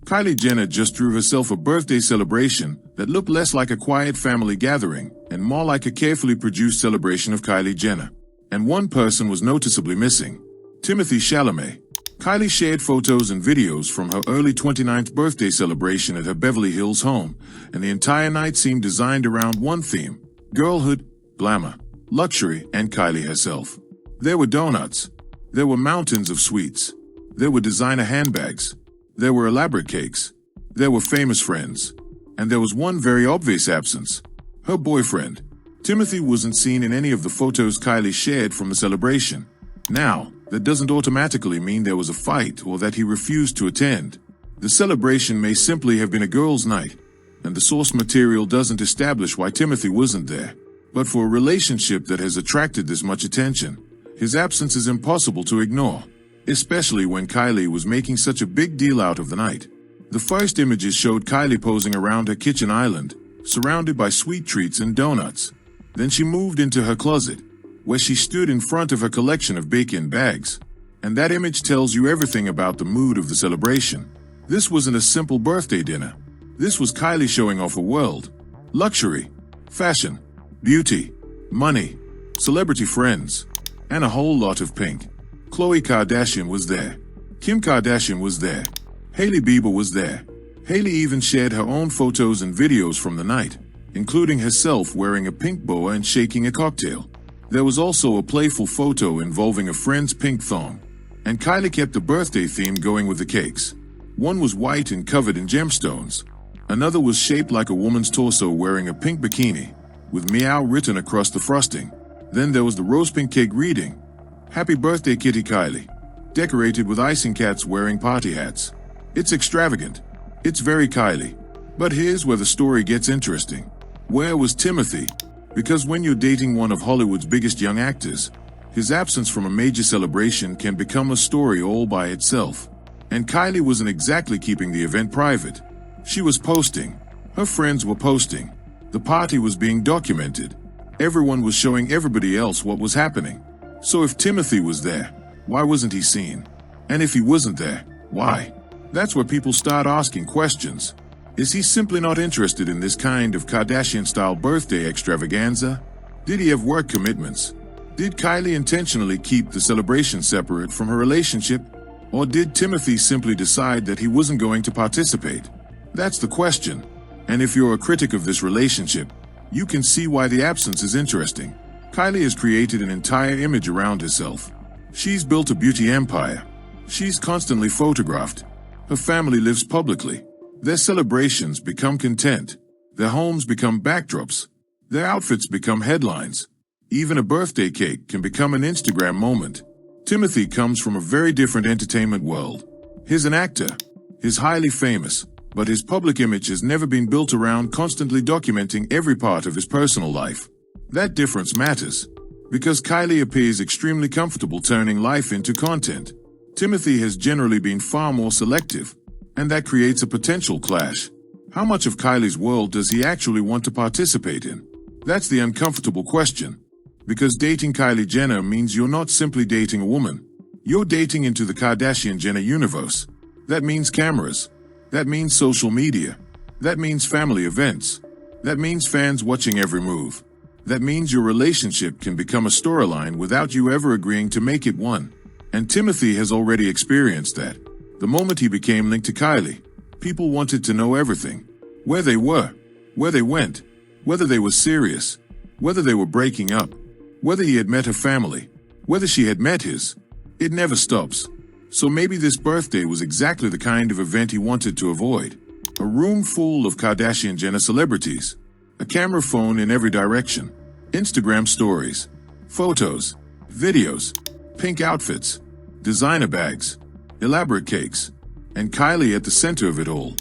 Kylie Jenner just threw herself a birthday celebration that looked less like a quiet family gathering and more like a carefully produced celebration of Kylie Jenner. And one person was noticeably missing: Timothée Chalamet. Kylie shared photos and videos from her early 29th birthday celebration at her Beverly Hills home, and the entire night seemed designed around one theme: girlhood, glamour, luxury, and Kylie herself. There were donuts. There were mountains of sweets. There were designer handbags. There were elaborate cakes. There were famous friends. And there was one very obvious absence: her boyfriend. Timothée wasn't seen in any of the photos Kylie shared from the celebration. Now, that doesn't automatically mean there was a fight or that he refused to attend. The celebration may simply have been a girls' night, and the source material doesn't establish why Timothée wasn't there. But for a relationship that has attracted this much attention, his absence is impossible to ignore, especially when Kylie was making such a big deal out of the night. The first images showed Kylie posing around her kitchen island, surrounded by sweet treats and donuts. Then she moved into her closet, where she stood in front of her collection of bake-in bags. And that image tells you everything about the mood of the celebration. This wasn't a simple birthday dinner. This was Kylie showing off a world: luxury, fashion, beauty, money, celebrity friends, and a whole lot of pink. Khloé Kardashian was there. Kim Kardashian was there. Hailey Bieber was there. Hailey even shared her own photos and videos from the night, including herself wearing a pink boa and shaking a cocktail. There was also a playful photo involving a friend's pink thong. And Kylie kept the birthday theme going with the cakes. One was white and covered in gemstones. Another was shaped like a woman's torso wearing a pink bikini, with meow written across the frosting. Then there was the rose pink cake reading, "Happy birthday, Kitty Kylie," decorated with icing cats wearing party hats. It's extravagant. It's very Kylie. But here's where the story gets interesting. Where was Timothée? Because when you're dating one of Hollywood's biggest young actors, his absence from a major celebration can become a story all by itself. And Kylie wasn't exactly keeping the event private. She was posting. Her friends were posting. The party was being documented. Everyone was showing everybody else what was happening. So if Timothée was there, why wasn't he seen? And if he wasn't there, why? That's where people start asking questions. Is he simply not interested in this kind of Kardashian-style birthday extravaganza? Did he have work commitments? Did Kylie intentionally keep the celebration separate from her relationship? Or did Timothée simply decide that he wasn't going to participate? That's the question. And if you're a critic of this relationship, you can see why the absence is interesting. Kylie has created an entire image around herself. She's built a beauty empire. She's constantly photographed. Her family lives publicly. Their celebrations become content. Their homes become backdrops. Their outfits become headlines. Even a birthday cake can become an Instagram moment. Timothée comes from a very different entertainment world. He's an actor. He's highly famous, but his public image has never been built around constantly documenting every part of his personal life. That difference matters, because Kylie appears extremely comfortable turning life into content. Timothée has generally been far more selective, and that creates a potential clash. How much of Kylie's world does he actually want to participate in? That's the uncomfortable question. Because dating Kylie Jenner means you're not simply dating a woman. You're dating into the Kardashian-Jenner universe. That means cameras. That means social media. That means family events. That means fans watching every move. That means your relationship can become a storyline without you ever agreeing to make it one. And Timothée has already experienced that. The moment he became linked to Kylie, people wanted to know everything. Where they were, where they went, whether they were serious, whether they were breaking up, whether he had met her family, whether she had met his. It never stops. So maybe this birthday was exactly the kind of event he wanted to avoid. A room full of Kardashian-Jenner celebrities. A camera phone in every direction. Instagram stories. Photos. Videos. Pink outfits. Designer bags. Elaborate cakes. And Kylie at the center of it all.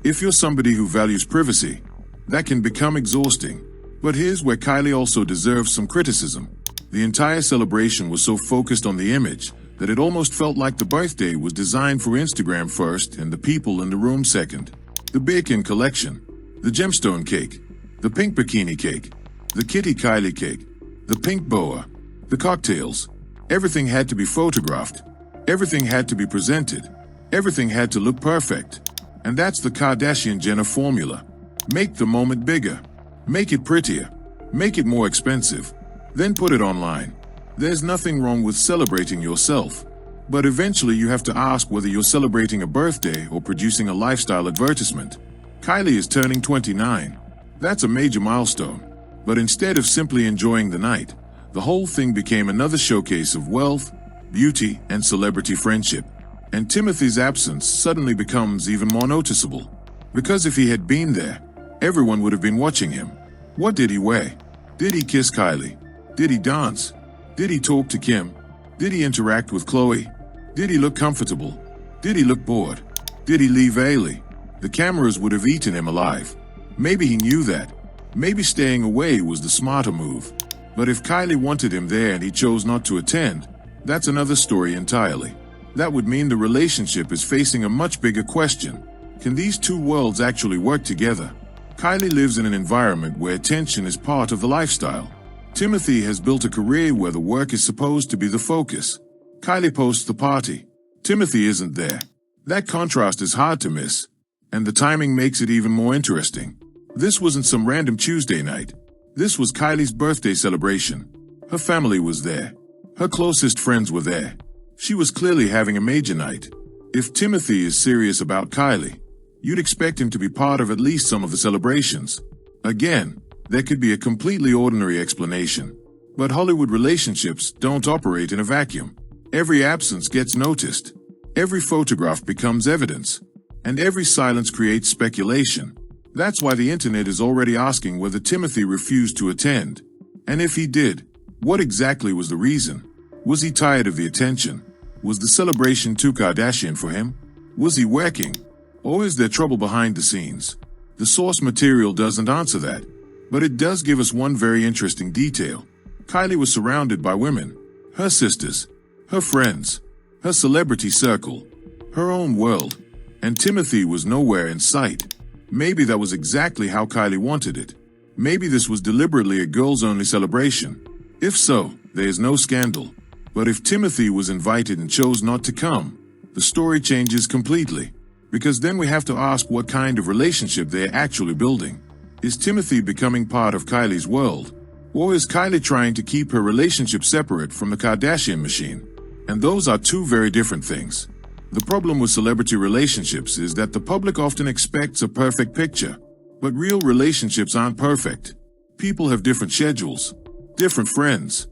If you're somebody who values privacy, that can become exhausting. But here's where Kylie also deserves some criticism. The entire celebration was so focused on the image that it almost felt like the birthday was designed for Instagram first and the people in the room second. The bake-in collection, the gemstone cake, the pink bikini cake, the Kitty Kylie cake, the pink boa, the cocktails. Everything had to be photographed. Everything had to be presented. Everything had to look perfect. And that's the Kardashian Jenner formula. Make the moment bigger. Make it prettier. Make it more expensive. Then put it online. There's nothing wrong with celebrating yourself. But eventually you have to ask whether you're celebrating a birthday or producing a lifestyle advertisement. Kylie is turning 29. That's a major milestone. But instead of simply enjoying the night, the whole thing became another showcase of wealth, beauty, and celebrity friendship. And Timothée's absence suddenly becomes even more noticeable. Because if he had been there, everyone would have been watching him. What did he wear? Did he kiss Kylie? Did he dance? Did he talk to Kim? Did he interact with Khloé? Did he look comfortable? Did he look bored? Did he leave Hailey? The cameras would have eaten him alive. Maybe he knew that. Maybe staying away was the smarter move. But if Kylie wanted him there and he chose not to attend, that's another story entirely. That would mean the relationship is facing a much bigger question. Can these two worlds actually work together? Kylie lives in an environment where attention is part of the lifestyle. Timothée has built a career where the work is supposed to be the focus. Kylie posts the party. Timothée isn't there. That contrast is hard to miss. And the timing makes it even more interesting. This wasn't some random Tuesday night. This was Kylie's birthday celebration. Her family was there. Her closest friends were there. She was clearly having a major night. If Timothée is serious about Kylie, you'd expect him to be part of at least some of the celebrations. Again, there could be a completely ordinary explanation. But Hollywood relationships don't operate in a vacuum. Every absence gets noticed. Every photograph becomes evidence. And every silence creates speculation. That's why the internet is already asking whether Timothée refused to attend. And if he did, what exactly was the reason? Was he tired of the attention? Was the celebration too Kardashian for him? Was he working? Or is there trouble behind the scenes? The source material doesn't answer that. But it does give us one very interesting detail. Kylie was surrounded by women. Her sisters. Her friends. Her celebrity circle. Her own world. And Timothée was nowhere in sight. Maybe that was exactly how Kylie wanted it. Maybe this was deliberately a girls-only celebration. If so, there is no scandal. But if Timothée was invited and chose not to come, the story changes completely. Because then we have to ask what kind of relationship they're actually building. Is Timothée becoming part of Kylie's world? Or is Kylie trying to keep her relationship separate from the Kardashian machine? And those are two very different things. The problem with celebrity relationships is that the public often expects a perfect picture. But real relationships aren't perfect. People have different schedules, different friends,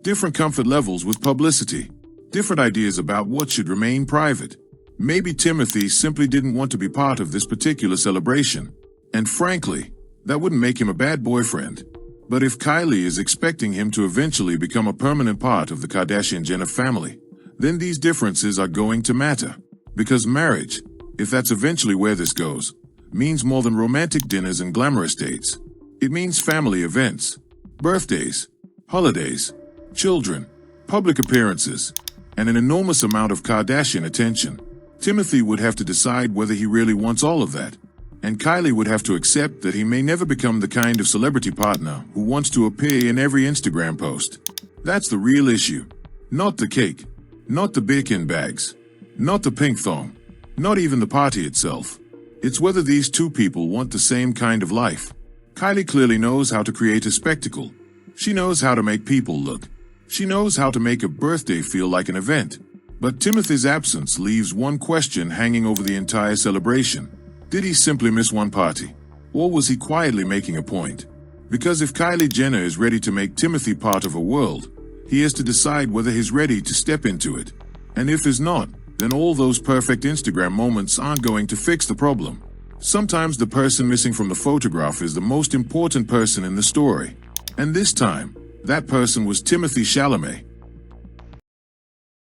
different comfort levels with publicity, different ideas about what should remain private. Maybe Timothée simply didn't want to be part of this particular celebration. And frankly, that wouldn't make him a bad boyfriend. But if Kylie is expecting him to eventually become a permanent part of the Kardashian Jenner family, then these differences are going to matter. Because marriage, if that's eventually where this goes, means more than romantic dinners and glamorous dates. It means family events, birthdays, holidays, children, public appearances, and an enormous amount of Kardashian attention. Timothée would have to decide whether he really wants all of that. And Kylie would have to accept that he may never become the kind of celebrity partner who wants to appear in every Instagram post. That's the real issue. Not the cake. Not the Birkin bags. Not the pink thong. Not even the party itself. It's whether these two people want the same kind of life. Kylie clearly knows how to create a spectacle. She knows how to make people look. She knows how to make a birthday feel like an event. But Timothée's absence leaves one question hanging over the entire celebration. Did he simply miss one party? Or was he quietly making a point? Because if Kylie Jenner is ready to make Timothée part of her world, he has to decide whether he's ready to step into it. And if he's not, then all those perfect Instagram moments aren't going to fix the problem. Sometimes the person missing from the photograph is the most important person in the story. And this time, that person was Timothée Chalamet.